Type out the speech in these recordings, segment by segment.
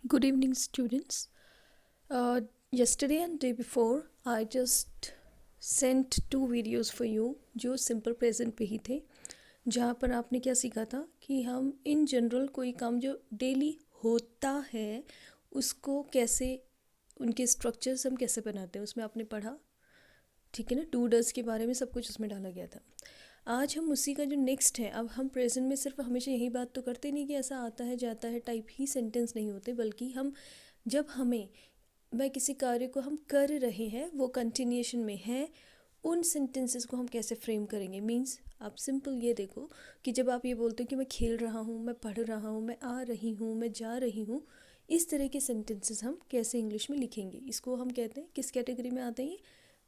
Good evening, students. Yesterday and day before, I just sent two videos for you जो simple present पे ही थे, जहाँ पर आपने क्या सीखा था कि हम इन जनरल कोई काम जो डेली होता है उसको कैसे, उनके स्ट्रक्चर्स हम कैसे बनाते हैं, उसमें आपने पढ़ा। ठीक है ना, डू डज के बारे में सब कुछ उसमें डाला गया था। आज हम उसी का जो नेक्स्ट है, अब हम प्रेजेंट में सिर्फ हमेशा यही बात तो करते नहीं कि ऐसा आता है जाता है टाइप ही सेंटेंस नहीं होते, बल्कि हम जब हमें मैं किसी कार्य को हम कर रहे हैं वो कंटिन्यूएशन में है, उन सेंटेंसेस को हम कैसे फ्रेम करेंगे। मींस आप सिंपल ये देखो कि जब आप ये बोलते हो कि मैं खेल रहा हूँ, मैं पढ़ रहा हूँ, मैं आ रही हूँ, मैं जा रही हूँ, इस तरह के सेंटेंसेस हम कैसे इंग्लिश में लिखेंगे, इसको हम कहते हैं किस कैटेगरी में आते हैं,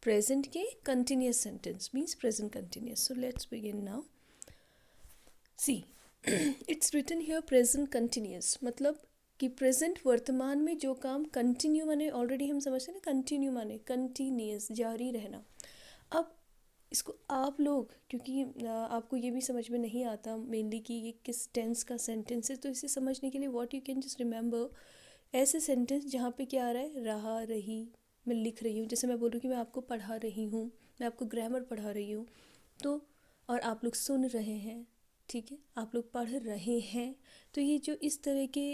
प्रेजेंट के continuous sentence, means present continuous. So let's begin now. See it's written here present continuous, मतलब कि प्रेजेंट वर्तमान में जो काम कंटिन्यू माने ऑलरेडी हम समझते हैं ना, कंटिन्यू माने कंटिन्यूस जारी रहना। अब इसको आप लोग, क्योंकि आपको ये भी समझ में नहीं आता मेनली कि ये किस टेंस का सेंटेंस है, तो इसे समझने के लिए what you can just remember ऐसे सेंटेंस जहाँ पे क्या आ रहा है, रहा रही, मैं लिख रही हूँ। जैसे मैं बोल रही हूँ कि मैं आपको पढ़ा रही हूँ, मैं आपको ग्रामर पढ़ा रही हूँ, तो और आप लोग सुन रहे हैं, ठीक है, आप लोग पढ़ रहे हैं। तो ये जो इस तरह के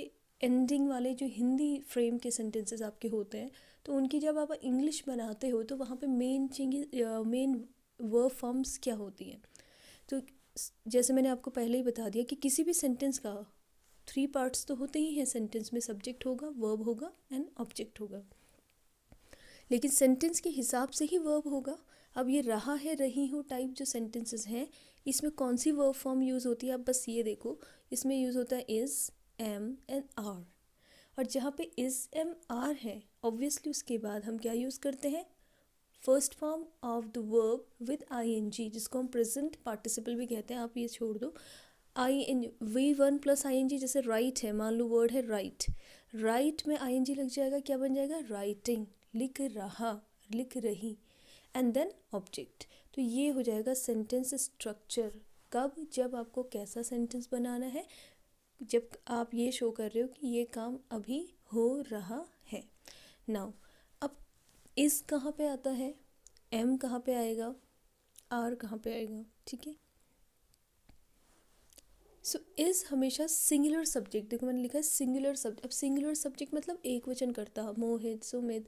एंडिंग वाले जो हिंदी फ्रेम के सेंटेंसेस आपके होते हैं, तो उनकी जब आप इंग्लिश बनाते हो तो वहाँ पे मेन वर्ब फॉर्म्स क्या होती हैं। तो जैसे मैंने आपको पहले ही बता दिया कि किसी भी सेंटेंस का 3 पार्ट्स तो होते ही हैं। सेंटेंस में सब्जेक्ट होगा, वर्ब होगा एंड ऑब्जेक्ट होगा, लेकिन सेंटेंस के हिसाब से ही वर्ब होगा। अब ये रहा है, रही हूँ टाइप जो सेंटेंसेस हैं, इसमें कौन सी वर्ब फॉर्म यूज़ होती है, आप बस ये देखो, इसमें यूज़ होता है इज़, एम एंड आर। और जहाँ पे इज़, एम, आर है, ऑब्वियसली उसके बाद हम क्या यूज़ करते हैं, first form of the verb with I N G, जिसको हम प्रेजेंट पार्टिसिपल भी कहते हैं। आप ये छोड़ दो, I N V1 plus I N G. जैसे राइट है, मान लो वर्ड है राइट, राइट में आई एन जी लग जाएगा, क्या बन जाएगा, राइटिंग, लिख रहा, लिख रही, एंड देन ऑब्जेक्ट। तो ये हो जाएगा सेंटेंस स्ट्रक्चर। कब, जब आपको कैसा सेंटेंस बनाना है, जब आप ये शो कर रहे हो कि ये काम अभी हो रहा है। नाउ अब इस कहाँ पे आता है, एम कहाँ पे आएगा, आर कहाँ पे आएगा, ठीक है। सो इज़ हमेशा सिंगुलर सब्जेक्ट, देखो मैंने लिखा है सिंगुलर सब्जेक्ट। अब सिंगुलर सब्जेक्ट मतलब एक वचन करता, मोहित, सुमित,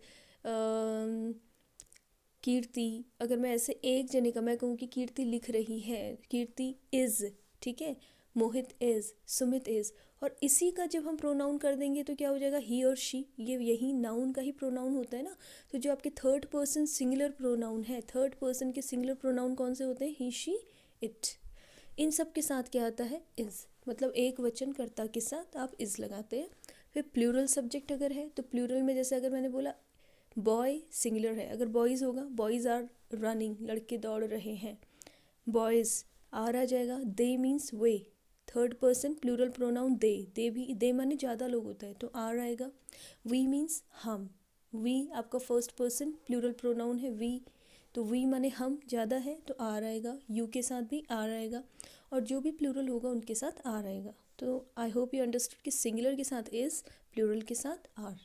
कीर्ति। अगर मैं ऐसे एक जने का मैं कहूँ कि कीर्ति लिख रही है, कीर्ति इज़, ठीक है, मोहित इज़, सुमित इज़। और इसी का जब हम प्रोनाउन कर देंगे तो क्या हो जाएगा, ही और शी, ये यही नाउन का ही प्रोनाउन होता है ना। तो जो आपके थर्ड पर्सन सिंगुलर प्रोनाउन है, थर्ड पर्सन के सिंगुलर प्रोनाउन कौन से होते हैं, ही, शी, इट, इन सब के साथ क्या आता है, इज़। मतलब एक वचन कर्ता के साथ आप इज़ लगाते हैं। फिर प्लूरल सब्जेक्ट अगर है तो प्लूरल में जैसे अगर मैंने बोला बॉय सिंगुलर है, अगर बॉयज़ होगा, बॉयज़ आर रनिंग, लड़के दौड़ रहे हैं, बॉयज़ आर आ जाएगा। दे मीन्स वे, third person plural pronoun they भी, दे माने ज़्यादा लोग होता है तो आर आएगा। वी मीन्स हम, वी आपका फर्स्ट पर्सन प्लूरल प्रोनाउन है वी, तो वी माने हम, ज़्यादा है तो आर आएगा। यू के साथ भी आर आएगा, और जो भी प्लूरल होगा उनके साथ आर आएगा। तो आई होप यू अंडरस्टूड कि सिंगुलर के साथ इज़, प्लूरल के साथ आर।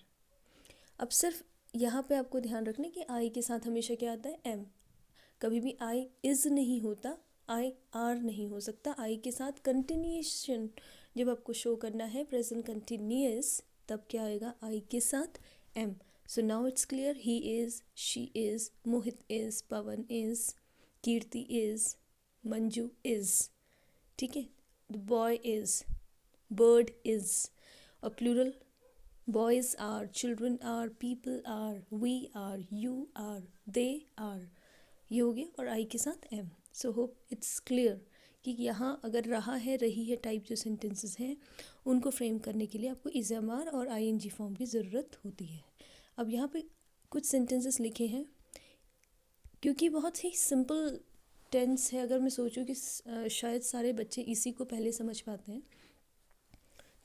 अब सिर्फ यहाँ पे आपको ध्यान रखना कि आई के साथ हमेशा क्या आता है, एम। कभी भी आई इज़ नहीं होता, आई आर नहीं हो सकता। आई के साथ कंटिन्यूएशन जब आपको शो करना है, प्रेजेंट कंटिन्यूअस, तब क्या आएगा, आई के साथ am. So now it's clear, he is, she is, Mohit is, Pawan is, Kirti is, Manju is, ठीक है, the boy is, bird is. और plural, boys are, children are, people are, we are, you are, they are, ये हो गया, और I के साथ am. So hope it's clear कि यहाँ अगर रहा है, रही है टाइप जो सेंटेंसेस हैं, उनको फ्रेम करने के लिए आपको इज़, एम, आर और आई एन जी फॉर्म की ज़रूरत होती है। अब यहाँ पे कुछ सेंटेंसेस लिखे हैं, क्योंकि बहुत ही सिंपल टेंस है, अगर मैं सोचूं कि शायद सारे बच्चे इसी को पहले समझ पाते हैं,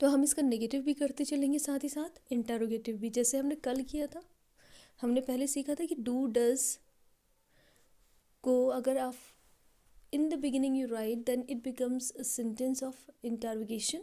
तो हम इसका नेगेटिव भी करते चलेंगे, साथ ही साथ इंटरोगेटिव भी, जैसे हमने कल किया था। हमने पहले सीखा था कि डू डज को अगर आप in the beginning you write, then it becomes a sentence of interrogation,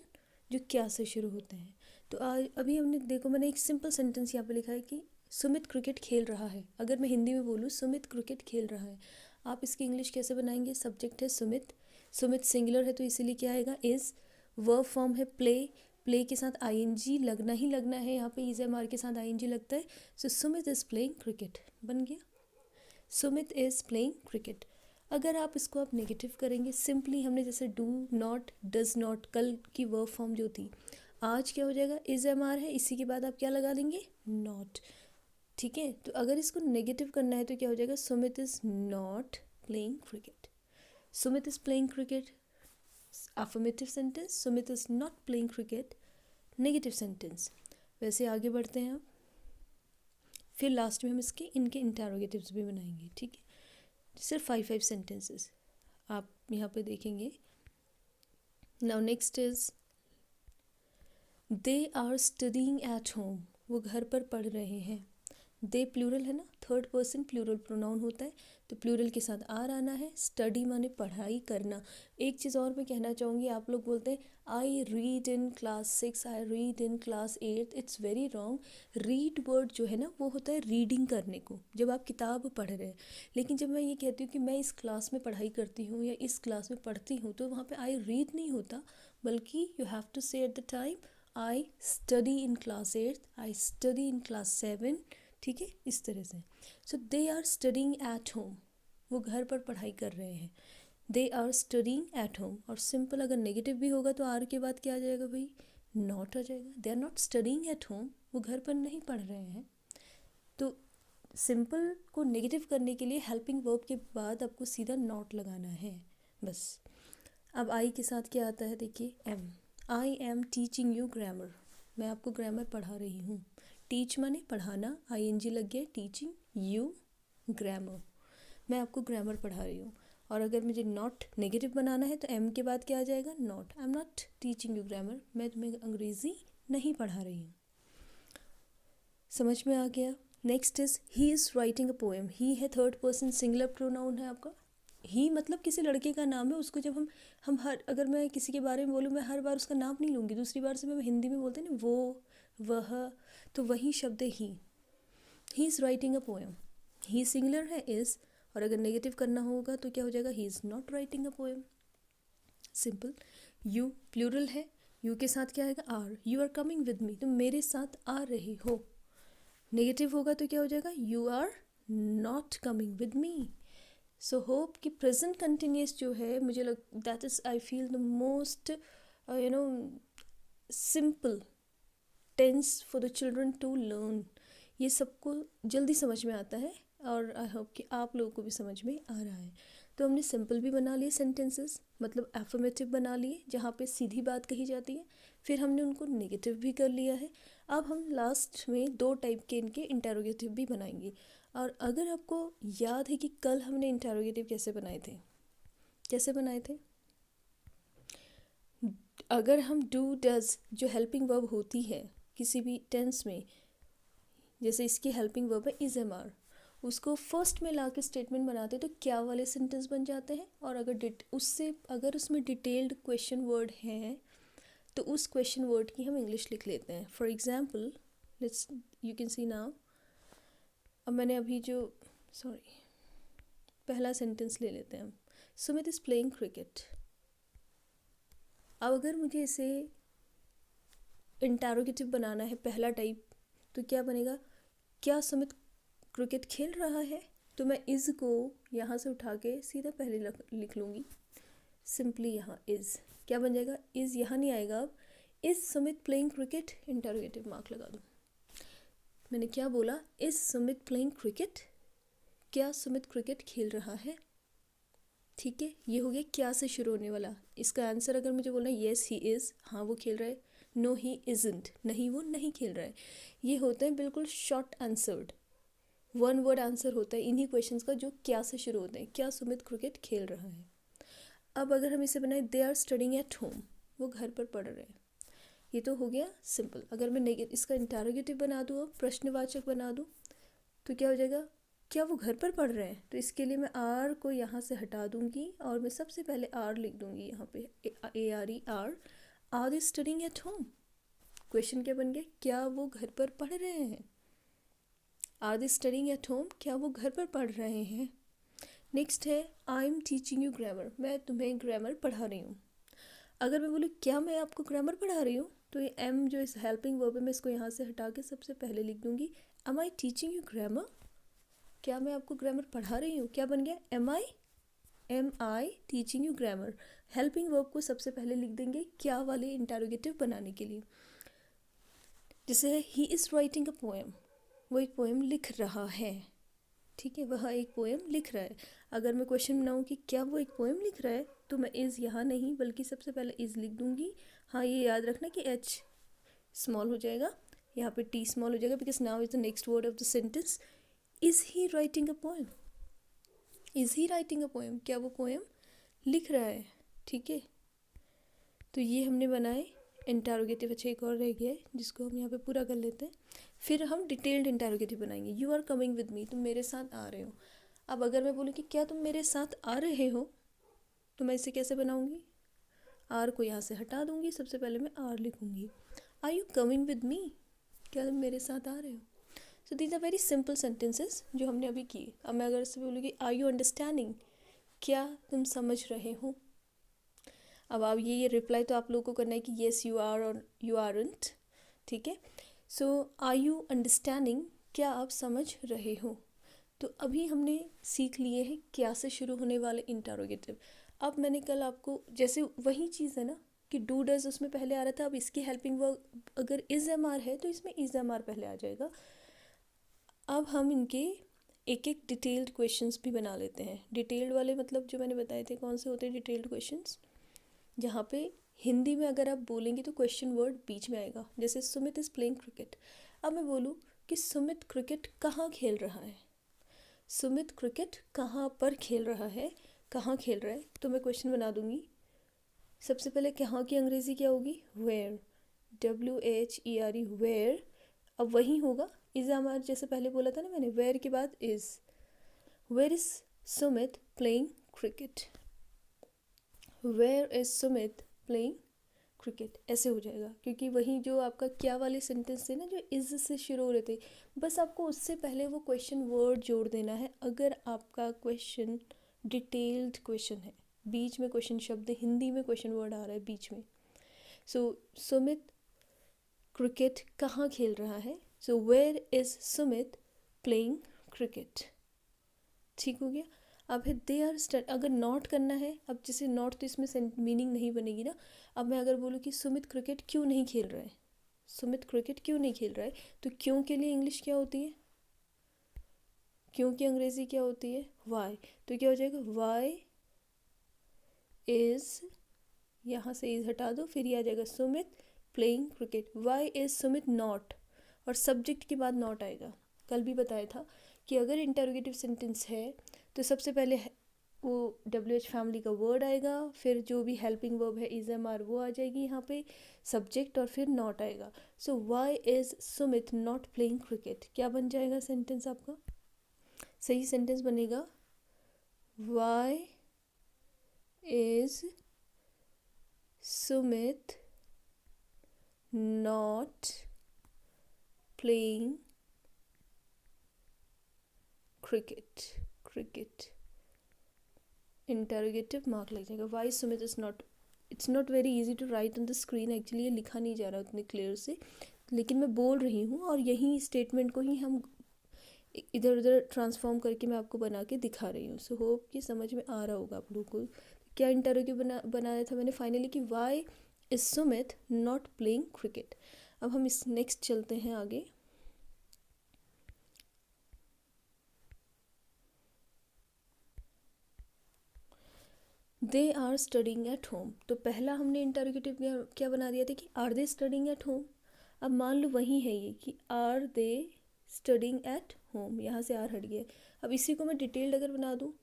जो क्या से शुरू होते हैं। तो आज अभी हमने देखो, मैंने एक सिंपल सेंटेंस यहाँ पे लिखा है कि सुमित क्रिकेट खेल रहा है। अगर मैं हिंदी में बोलूँ सुमित क्रिकेट खेल रहा है, आप इसकी इंग्लिश कैसे बनाएंगे? सब्जेक्ट है सुमित, सुमित सिंगुलर है तो इसीलिए क्या आएगा? इज़। वर्ब फॉर्म है प्ले, प्ले के साथ आईएनजी लगना ही लगना है, यहाँ पे इज एम आर के साथ आईएनजी लगता है। सो सुमित इज़ प्लेइंग क्रिकेट बन गया, सुमित इज़ प्लेइंग क्रिकेट। अगर आप इसको आप नेगेटिव करेंगे, सिंपली हमने जैसे डू नॉट, डज नॉट, कल की वर्ब फॉर्म जो थी, आज क्या हो जाएगा? इज़ एम आर है, इसी के बाद आप क्या लगा देंगे? नॉट। ठीक है, तो अगर इसको नेगेटिव करना है तो क्या हो जाएगा? Sumit is not playing cricket, Sumit is playing cricket affirmative sentence, Sumit is not playing cricket negative sentence. वैसे आगे बढ़ते हैं आप, फिर लास्ट में हम इनके इंटरोगेटिव्स भी बनाएंगे। ठीक है, सिर्फ 5 सेंटेंसेस आप यहाँ पे देखेंगे। Now next is they are studying at home, वो घर पर पढ़ रहे हैं। दे प्लूरल है ना, थर्ड पर्सन प्लूरल प्रोनाउन होता है, तो प्लूरल के साथ आर आना है। स्टडी माने पढ़ाई करना। एक चीज़ और मैं कहना चाहूँगी, आप लोग बोलते हैं I read in class 6, I read in class 8, it's very wrong. Read word जो है ना वो होता है रीडिंग करने को, जब आप किताब पढ़ रहे हैं। लेकिन जब मैं ये कहती हूँ कि मैं इस क्लास में पढ़ाई करती हूँ या इस क्लास में पढ़ती हूँ, तो वहाँ पे आई रीड नहीं होता, बल्कि you have to say at the time I study in class 8, I study in class 7। ठीक है, इस तरह से। So they are studying at home, वो घर पर पढ़ाई कर रहे हैं। They are studying at home. और सिंपल अगर नेगेटिव भी होगा तो आर के बाद क्या आ जाएगा भाई? नॉट आ जाएगा। They are not studying at home, वो घर पर नहीं पढ़ रहे हैं। तो सिंपल को नेगेटिव करने के लिए हेल्पिंग वर्ब के बाद आपको सीधा नॉट लगाना है बस। अब आई के साथ क्या आता है? देखिए am, I am teaching you grammar, मैं आपको ग्रामर पढ़ा रही हूँ। टीच माने पढ़ाना, आईएनजी लग गया, टीचिंग यू ग्रामर, मैं आपको ग्रामर पढ़ा रही हूँ। और अगर मुझे नॉट नेगेटिव बनाना है तो एम के बाद क्या आ जाएगा? Not. I am not teaching you grammar, मैं तुम्हें अंग्रेज़ी नहीं पढ़ा रही हूँ। समझ में आ गया? Next is he is writing a poem. He है थर्ड पर्सन सिंगुलर प्रोनाउन है आपका। ही मतलब किसी लड़के का नाम है, उसको जब हम हर, अगर मैं किसी के बारे में बोलूँ, मैं हर बार उसका नाम नहीं लूँगी, दूसरी बार से मैं हिंदी में बोलते हैं ना वो, वह, तो वही शब्द है ही। He is writing a poem, he singular है इज़, और अगर नेगेटिव करना होगा तो क्या हो जाएगा? He is not writing a poem. Simple. You plural है, यू के साथ क्या आएगा? Are. You are coming with me, तुम मेरे साथ आ रहे हो। नेगेटिव होगा तो क्या हो जाएगा? You are not coming with me. So hope कि प्रेजेंट कंटिन्यूस जो है, मुझे लग that is I feel the most simple tense for the children to learn. ये सबको जल्दी समझ में आता है और आई होप कि आप लोगों को भी समझ में आ रहा है। तो हमने सिंपल भी बना लिए सेंटेंसेस, मतलब एफर्मेटिव बना लिए जहाँ पे सीधी बात कही जाती है, फिर हमने उनको नेगेटिव भी कर लिया है। अब हम लास्ट में 2 टाइप के इनके इंटेरोगेटिव भी बनाएंगे। और अगर आपको याद है कि कल हमने इंटेरोगेटिव कैसे बनाए थे, कैसे बनाए थे? अगर हम डू डज जो हेल्पिंग वर्ब होती है किसी भी टेंस में, जैसे इसकी हेल्पिंग वर्ब है इज एम आर, उसको फर्स्ट में ला के स्टेटमेंट बनाते तो क्या वाले सेंटेंस बन जाते हैं। और अगर उससे अगर उसमें डिटेल्ड क्वेश्चन वर्ड है तो उस क्वेश्चन वर्ड की हम इंग्लिश लिख लेते हैं। For example let's you can see now, अब मैंने अभी जो पहला सेंटेंस ले लेते हैं हम, सुमित इज़ प्लेइंग क्रिकेट। अब अगर मुझे इसे इंटेरोगेटिव बनाना है पहला टाइप, तो क्या बनेगा? क्या सुमित क्रिकेट खेल रहा है? तो मैं इज़ को यहाँ से उठा के सीधा पहले लिख लूँगी, सिंपली यहाँ इज़ क्या बन जाएगा? इज़ यहाँ नहीं आएगा, अब is Sumit playing cricket, interrogative mark लगा दूँ। मैंने क्या बोला? इज़ सुमित प्लेइंग क्रिकेट, क्या सुमित क्रिकेट खेल रहा है? ठीक है, ये हो गया क्या से शुरू होने वाला। इसका आंसर अगर मुझे बोलना है येस ही इज़, हाँ वो खेल रहा है, नो ही इज़ंट, नहीं वो नहीं खेल रहा है। ये होते हैं बिल्कुल short answered, one word answer होता है इन्हीं क्वेश्चंस का जो क्या से शुरू होते हैं। क्या सुमित क्रिकेट खेल रहा है? अब अगर हम इसे बनाए they are studying at home, वो घर पर पढ़ रहे हैं, ये तो हो गया सिंपल। अगर मैं इसका इंटेरोगेटिव बना दूँ, अब प्रश्नवाचक बना दूँ, तो क्या हो जाएगा? क्या वो घर पर पढ़ रहे हैं? तो इसके लिए मैं आर को यहाँ से हटा दूँगी और मैं सबसे पहले आर लिख दूँगी यहाँ पे, A R E, are they studying at home. Question क्या बन गया, क्या वो घर पर पढ़ रहे हैं। Are they studying at home, क्या वो घर पर पढ़ रहे हैं। नेक्स्ट है I am teaching you grammar, मैं तुम्हें ग्रामर पढ़ा रही हूँ। अगर मैं बोलूँ क्या मैं आपको ग्रामर पढ़ा रही हूँ, तो ये एम जो इस हेल्पिंग वर्ब है मैं इसको यहाँ से हटा के सबसे पहले लिख दूँगी am I teaching you grammar, क्या मैं आपको ग्रामर पढ़ा रही हूँ। क्या बन गया, am I teaching you grammar. Helping verb को सबसे पहले लिख देंगे क्या वाले इंटरोगेटिव बनाने के लिए। जैसे ही इज़ राइटिंग अ पोएम, वो एक पोएम लिख रहा है, ठीक है, वह एक पोएम लिख रहा है। अगर मैं क्वेश्चन बनाऊँ कि क्या वो एक पोएम लिख रहा है, तो मैं इज़ यहाँ नहीं बल्कि सबसे पहले इज़ लिख दूँगी। हाँ, ये याद रखना कि एच स्मॉल हो जाएगा, यहाँ पे टी स्मॉल हो जाएगा, because now is the next word of the sentence. Is he writing a poem, is he writing a poem, क्या वो पोएम लिख रहा है, ठीक है। तो ये हमने बनाए इंटरोगेटिव। अच्छा, एक और रह गया है जिसको हम यहाँ पे पूरा कर लेते हैं, फिर हम डिटेल्ड इंटरोगेटिव बनाएंगे। You are coming with me, तुम मेरे साथ आ रहे हो। अब अगर मैं बोलूँ कि क्या तुम मेरे साथ आ रहे हो, तो मैं इसे कैसे बनाऊँगी, आर को यहाँ से हटा दूँगी, सबसे पहले मैं आर लिखूँगी। Are you coming with me, क्या तुम मेरे साथ आ रहे हो। So these are very simple sentences जो हमने अभी किए। अब मैं अगर इससे बोलूँ कि आर यू अंडरस्टैंडिंग, क्या तुम समझ रहे हो। अब आप ये रिप्लाई तो आप लोगों को करना है कि येस यू आर और यू आरंट, ठीक है। सो आर यू अंडरस्टैंडिंग, क्या आप समझ रहे हो। तो अभी हमने सीख लिए हैं क्या से शुरू होने वाले इंटरोगेटिव। अब मैंने कल आपको, जैसे वही चीज़ है ना कि डू डज उसमें पहले आ रहा था, अब इसकी हेल्पिंग वर्ब अगर इज़ एम आर है तो इसमें इज़ एम आर पहले आ जाएगा। अब हम इनके एक एक डिटेल्ड क्वेश्चंस भी बना लेते हैं। डिटेल्ड वाले मतलब जो मैंने बताए थे कौन से होते हैं डिटेल्ड क्वेश्चंस, जहाँ पे हिंदी में अगर आप बोलेंगे तो क्वेश्चन वर्ड बीच में आएगा। जैसे सुमित इज़ प्लेइंग क्रिकेट, अब मैं बोलूँ कि सुमित क्रिकेट कहाँ खेल रहा है, सुमित क्रिकेट कहाँ पर खेल रहा है, कहाँ खेल रहा है, तो मैं क्वेश्चन बना दूँगी। सबसे पहले कहाँ की अंग्रेज़ी क्या होगी, वेयर, WHERE, वेयर। अब वही होगा इज़ हमारे जैसे पहले बोला था ना मैंने, वेयर के बाद is, where is Sumit playing cricket, where is Sumit playing cricket, ऐसे हो जाएगा। क्योंकि वही जो आपका क्या वाले सेंटेंस थे ना जो इज़ से शुरू हो रहे थे, बस आपको उससे पहले वो क्वेश्चन वर्ड जोड़ देना है। अगर आपका क्वेश्चन डिटेल्ड क्वेश्चन है, बीच में क्वेश्चन शब्द हिंदी में क्वेश्चन वर्ड आ रहा है बीच में, सो सुमित क्रिकेट कहाँ खेल रहा है, so where is Sumit playing cricket, ठीक हो गया। अब है दे आर अगर नॉट करना है, अब जैसे नॉट तो इसमें मीनिंग नहीं बनेगी ना। अब मैं अगर बोलूँ कि सुमित क्रिकेट क्यों नहीं खेल रहा है, सुमित क्रिकेट क्यों नहीं खेल रहा है, तो क्यों के लिए इंग्लिश क्या होती है, क्यों की अंग्रेज़ी क्या होती है, वाई। तो क्या हो जाएगा, वाई इज़, यहाँ से इज़ हटा दो, फिर ये आ जाएगा Sumit playing cricket, why is Sumit not, और सब्जेक्ट के बाद नॉट आएगा। कल भी बताया था कि अगर इंटरोगेटिव सेंटेंस है तो सबसे पहले वो WH फैमिली का वर्ड आएगा, फिर जो भी हेल्पिंग वर्ब है इज़ एम आर वो आ जाएगी यहाँ पे, सब्जेक्ट, और फिर नॉट आएगा। So why is Sumit not playing cricket, क्या बन जाएगा सेंटेंस आपका, सही सेंटेंस बनेगा why is Sumit not playing cricket, cricket interrogative mark लग जाएगा। Why Sumit is not, it's not very easy to write on the screen, actually ये लिखा नहीं जा रहा उतने क्लियर से, लेकिन मैं बोल रही हूँ और यही स्टेटमेंट को ही हम इधर उधर ट्रांसफॉर्म करके मैं आपको बना के दिखा रही हूँ। सो होप कि समझ में आ रहा होगा आप लोगों को। क्या इंटरोगेटिव बनाया था मैंने फाइनली कि why is Sumit not playing cricket. अब हम इस नेक्स्ट चलते हैं आगे। They are studying at home, तो पहला हमने इंटरोगेटिव क्या बना दिया था कि are they studying at home. अब मान लो वही है ये कि are they studying at home, यहाँ से आर हट गया। अब इसी को मैं डिटेल्ड अगर बना दूँ,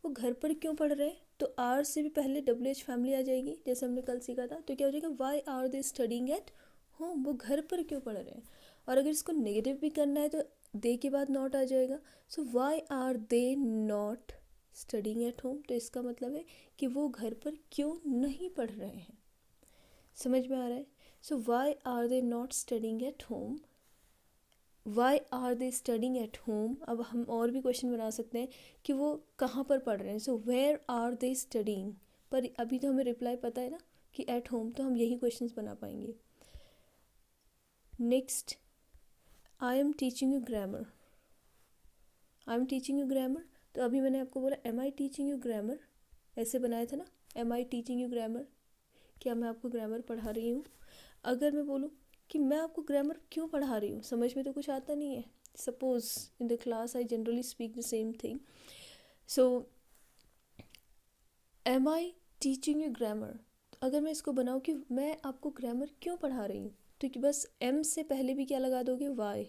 वो घर पर क्यों पढ़ रहे हैं, तो आर से भी पहले WH फैमिली आ जाएगी जैसे हमने कल सीखा था। तो क्या हो जाएगा, why are they studying at home, वो घर पर क्यों पढ़ रहे हैं। और अगर इसको नेगेटिव भी करना है तो दे के बाद नॉट आ जाएगा। So why are they not studying at home, तो इसका मतलब है कि वो घर पर क्यों नहीं पढ़ रहे हैं। समझ में आ रहा है। So why are they not studying at home, why are they studying at home. अब हम और भी क्वेश्चन बना सकते हैं कि वो कहाँ पर पढ़ रहे हैं। So where are they studying, पर अभी तो हमें रिप्लाई पता है ना कि एट होम, तो हम यही क्वेश्चंस बना पाएंगे। Next, I am teaching you grammar, I am teaching you grammar. तो अभी मैंने आपको बोला am I teaching you grammar, ऐसे बनाया था ना, am I teaching you grammar, क्या मैं आपको ग्रामर पढ़ा रही हूँ। अगर मैं बोलूँ कि मैं आपको ग्रामर क्यों पढ़ा रही हूँ, समझ में तो कुछ आता नहीं है। Suppose in the class I generally speak the same thing, so am I teaching you grammar. अगर मैं इसको बनाऊँ कि मैं आपको ग्रामर क्यों पढ़ा रही हूँ, तो कि बस एम से पहले भी क्या लगा दोगे, why,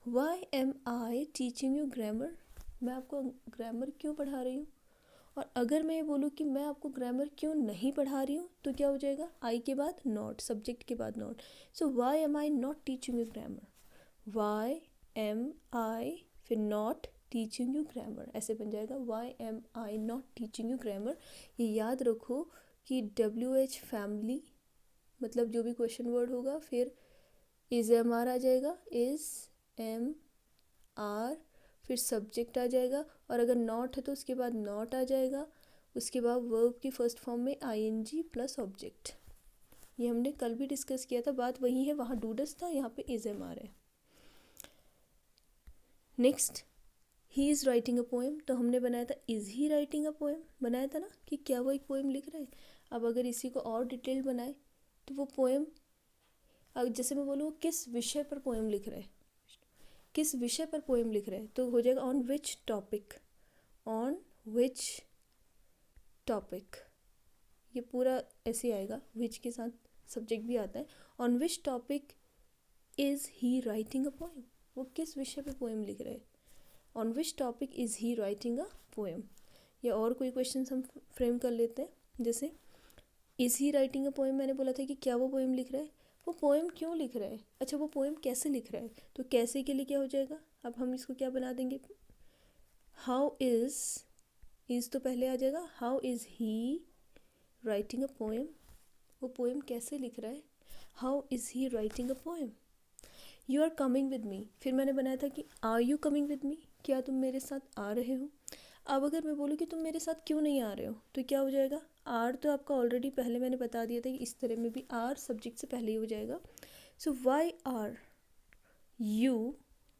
why am I teaching you grammar, मैं आपको ग्रामर क्यों पढ़ा रही हूँ। और अगर मैं ये बोलूँ कि मैं आपको ग्रामर क्यों नहीं पढ़ा रही हूँ, तो क्या हो जाएगा, आई के बाद नॉट, सब्जेक्ट के बाद not. So why am I not teaching you grammar, why am I फिर नॉट टीचिंग यू ग्रामर, ऐसे बन जाएगा why am I not teaching you grammar. ये याद रखो कि WH फैमिली, मतलब जो भी क्वेश्चन वर्ड होगा फिर इज एम आर आ जाएगा, इज एम आर, फिर सब्जेक्ट आ जाएगा, और अगर नॉट है तो उसके बाद नॉट आ जाएगा, उसके बाद वर्ब की फर्स्ट फॉर्म में ING प्लस ऑब्जेक्ट। ये हमने कल भी डिस्कस किया था, बात वही है, वहाँ डूडस था, यहाँ पे इज एम आर है। Next, he is writing a poem, तो हमने बनाया था is he writing a poem, बनाया था ना कि क्या वो एक पोएम लिख रहा है। अब अगर इसी को और डिटेल बनाए तो वो पोएम, अब जैसे मैं बोलूँ किस विषय पर पोएम लिख रहा है, किस विषय पर पोएम लिख रहा है, तो हो जाएगा on which topic, on which topic, ये पूरा ऐसे आएगा, विच के साथ सब्जेक्ट भी आता है। On which topic is he writing a poem, वो किस विषय पे पोएम लिख रहे हैं, on which topic is he writing a poem. या और कोई क्वेश्चन हम फ्रेम कर लेते हैं, जैसे is he writing a poem, मैंने बोला था कि क्या वो पोएम लिख रहा है, वो पोएम क्यों लिख रहा है, अच्छा वो पोएम कैसे लिख रहा है, तो कैसे के लिए क्या हो जाएगा, अब हम इसको क्या बना देंगे, हाउ इज़ तो पहले आ जाएगा, how is he writing a poem, वो पोएम कैसे लिख रहा है, how is he writing a poem. You are coming with me, फिर मैंने बनाया था कि are you coming with me, क्या तुम मेरे साथ आ रहे हो। अब अगर मैं बोलूँ कि तुम मेरे साथ क्यों नहीं आ रहे हो, तो क्या हो जाएगा, आर तो आपका ऑलरेडी पहले मैंने बता दिया था कि इस तरह में भी आर सब्जेक्ट से पहले ही हो जाएगा। So why are you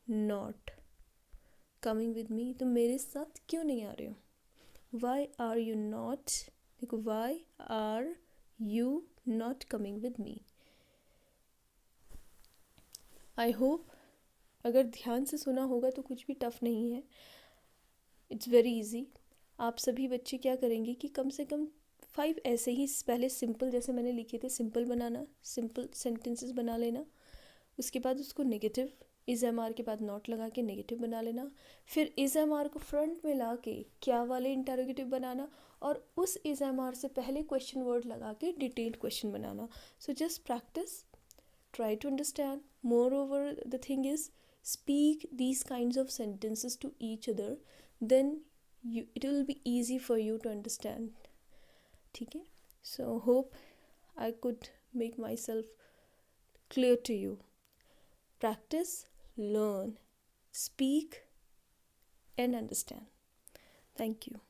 not coming with me, तुम मेरे साथ क्यों नहीं आ रहे हो, वाई आर यू नॉट, देखो why are you not coming with me. I hope अगर ध्यान से सुना होगा तो कुछ भी टफ नहीं है, इट्स वेरी इजी। आप सभी बच्चे क्या करेंगे कि कम से कम 5 ऐसे ही पहले सिंपल, जैसे मैंने लिखे थे सिंपल बनाना, सिंपल सेंटेंसेस बना लेना, उसके बाद उसको नेगेटिव इज़ एम आर के बाद नॉट लगा के नेगेटिव बना लेना, फिर इज़ एम आर को फ्रंट में ला के क्या वाले इंटरोगेटिव बनाना, और उस इज़ एम आर से पहले क्वेश्चन वर्ड लगा के detailed question banana. So just practice, try to understand. Moreover, the thing is, speak these kinds of sentences to each other, then it will be easy for you to understand. ठीक है, so hope I could make myself clear to you. Practice, learn, speak and understand. Thank you.